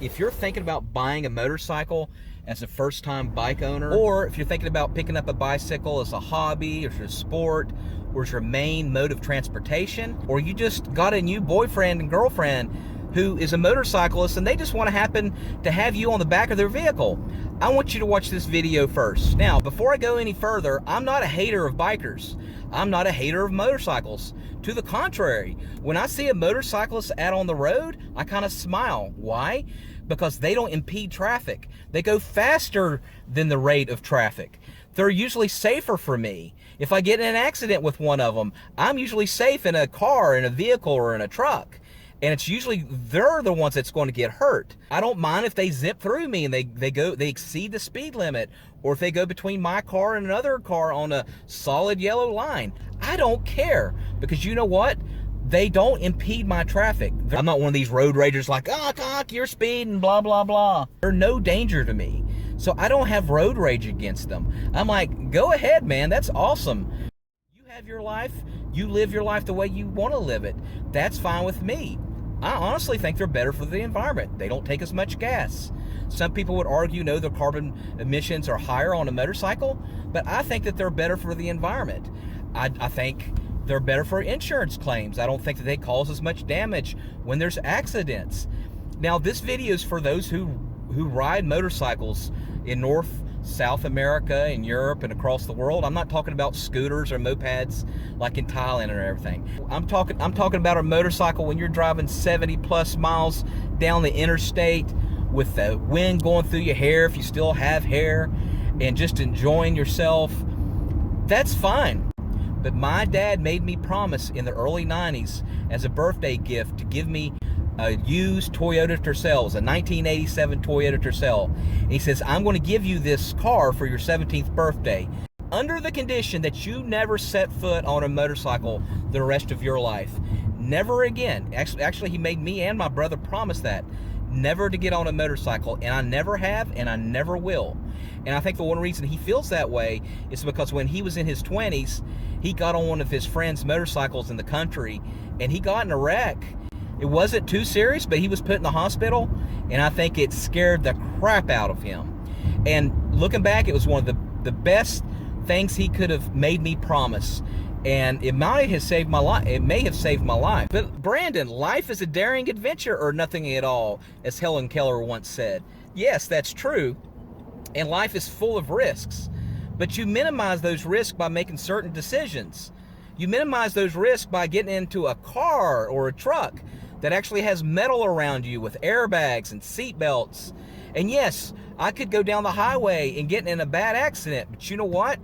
if you're thinking about buying a motorcycle as a first-time bike owner, or if you're thinking about picking up a bicycle as a hobby or as a sport or as your main mode of transportation, or you just got a new boyfriend and girlfriend who is a motorcyclist and they just want to happen to have you on the back of their vehicle, I want you to watch this video first. Now, before I go any further, I'm not a hater of bikers. I'm not a hater of motorcycles. To the contrary, when I see a motorcyclist out on the road, I kind of smile. Why? Because they don't impede traffic. They go faster than the rate of traffic. They're usually safer for me. If I get in an accident with one of them, I'm usually safe in a car, in a vehicle, or in a truck. And it's usually they're the ones that's going to get hurt. I don't mind if they zip through me and they exceed the speed limit, or if they go between my car and another car on a solid yellow line. I don't care, because you know what? They don't impede my traffic. I'm not one of these road ragers like, oh, you're speeding, blah, blah, blah. They're no danger to me. So I don't have road rage against them. I'm like, go ahead, man, that's awesome. You have your life, you live your life the way you want to live it. That's fine with me. I honestly think they're better for the environment. They don't take as much gas. Some people would argue, no, the carbon emissions are higher on a motorcycle, but I think that they're better for the environment. I think they're better for insurance claims. I don't think that they cause as much damage when there's accidents. Now, this video is for those who ride motorcycles in North, South America, and Europe, and across the world. I'm not talking about scooters or mopeds like in Thailand or everything. I'm talking about a motorcycle when you're driving 70 plus miles down the interstate with the wind going through your hair, if you still have hair, and just enjoying yourself. That's fine. But my dad made me promise in the early 90s as a birthday gift to give me a used Toyota Tercel, a 1987 Toyota Tercel. And he says, I'm going to give you this car for your 17th birthday, under the condition that you never set foot on a motorcycle the rest of your life. Never again. Actually, he made me and my brother promise that. Never to get on a motorcycle, and I never have, and I never will. And I think the one reason he feels that way is because when he was in his 20s, he got on one of his friend's motorcycles in the country, and he got in a wreck. It wasn't too serious, but he was put in the hospital, and I think it scared the crap out of him. And looking back, it was one of the best things he could have made me promise. And it might have saved my life. It may have saved my life. But Brandon, life is a daring adventure or nothing at all, as Helen Keller once said. Yes, that's true. And life is full of risks. But you minimize those risks by making certain decisions. You minimize those risks by getting into a car or a truck that actually has metal around you with airbags and seat belts. And yes, I could go down the highway and get in a bad accident, but you know what?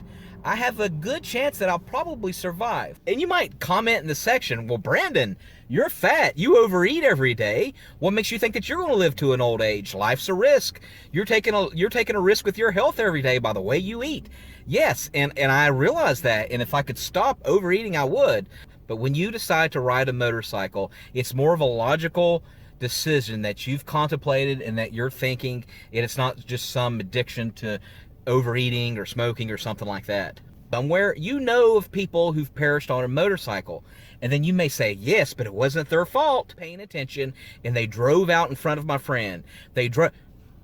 I have a good chance that I'll probably survive. And you might comment in the section, well, Brandon, you're fat. You overeat every day. What makes you think that you're going to live to an old age? Life's a risk. You're taking a risk with your health every day by the way you eat. Yes, and I realize that. And if I could stop overeating, I would. But when you decide to ride a motorcycle, it's more of a logical decision that you've contemplated and that you're thinking, and it's not just some addiction to overeating or smoking or something like that. Somewhere you know of people who've perished on a motorcycle, and then you may say, yes, but it wasn't their fault. Paying attention, and they drove out in front of my friend. They drove.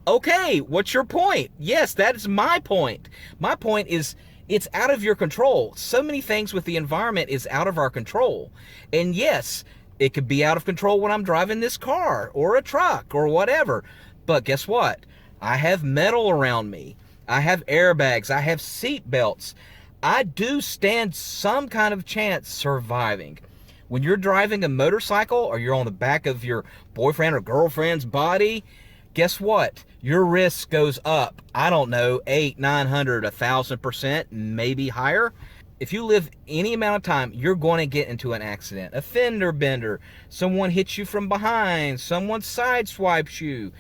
Okay, what's your point? Yes, that is my point. My point is, it's out of your control. So many things with the environment is out of our control. And yes, it could be out of control when I'm driving this car or a truck or whatever. But guess what? I have metal around me. I have airbags. I have seat belts. I do stand some kind of chance surviving. When you're driving a motorcycle or you're on the back of your boyfriend or girlfriend's body, guess what? Your risk goes up. I don't know, 800, 900, 1,000%, maybe higher. If you live any amount of time, you're going to get into an accident. A fender bender, someone hits you from behind, someone sideswipes you.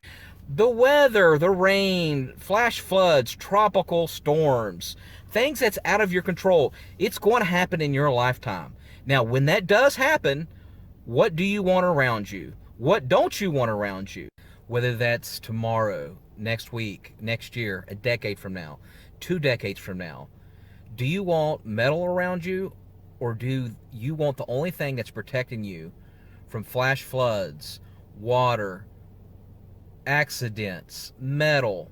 The weather, the rain, flash floods, tropical storms, things that's out of your control. It's going to happen in your lifetime. Now, when that does happen, what do you want around you? What don't you want around you? Whether that's tomorrow, next week, next year, a decade from now, 2 decades from now. Do you want metal around you, or do you want the only thing that's protecting you from flash floods, water, accidents, metal,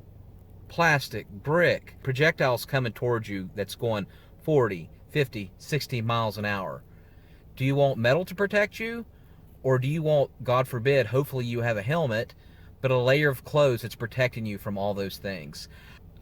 plastic, brick, projectiles coming towards you that's going 40, 50, 60 miles an hour. Do you want metal to protect you? Or do you want, God forbid, hopefully you have a helmet, but a layer of clothes that's protecting you from all those things?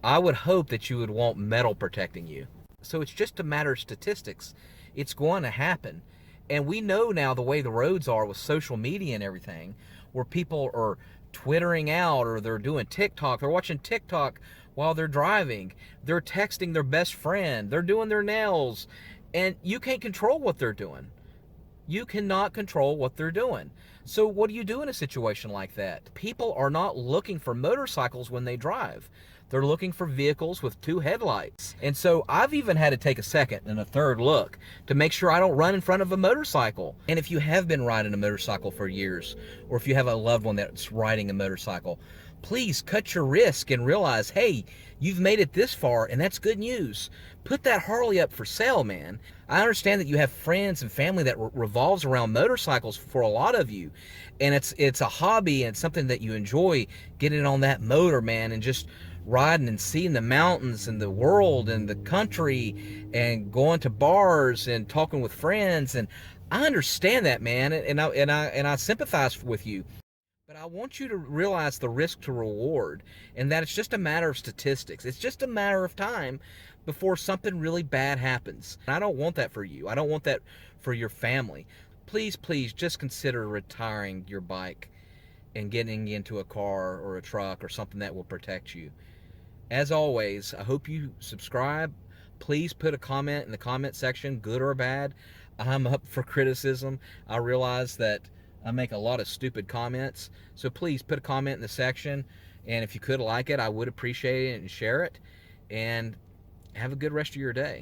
I would hope that you would want metal protecting you. So it's just a matter of statistics. It's going to happen. And we know now the way the roads are with social media and everything, where people are twittering out, or they're doing TikTok, they're watching TikTok while they're driving, they're texting their best friend, they're doing their nails, and you can't control what they're doing. You cannot control what they're doing. So what do you do in a situation like that? People are not looking for motorcycles when they drive. They're looking for vehicles with two headlights. And so I've even had to take a second and a third look to make sure I don't run in front of a motorcycle. And if you have been riding a motorcycle for years, or if you have a loved one that's riding a motorcycle, please cut your risk and realize, hey, you've made it this far, and that's good news. Put that Harley up for sale, man. I understand that you have friends and family that revolves around motorcycles for a lot of you, and it's a hobby and something that you enjoy, getting on that motor, man, and just riding and seeing the mountains and the world and the country and going to bars and talking with friends. And I understand that, man, and I sympathize with you. But I want you to realize the risk to reward, and that it's just a matter of statistics. It's just a matter of time before something really bad happens. And I don't want that for you. I don't want that for your family. Please, please just consider retiring your bike and getting into a car or a truck or something that will protect you. As always, I hope you subscribe. Please put a comment in the comment section, good or bad. I'm up for criticism. I realize that I make a lot of stupid comments, so please put a comment in the section, and if you could like it, I would appreciate it, and share it, and have a good rest of your day.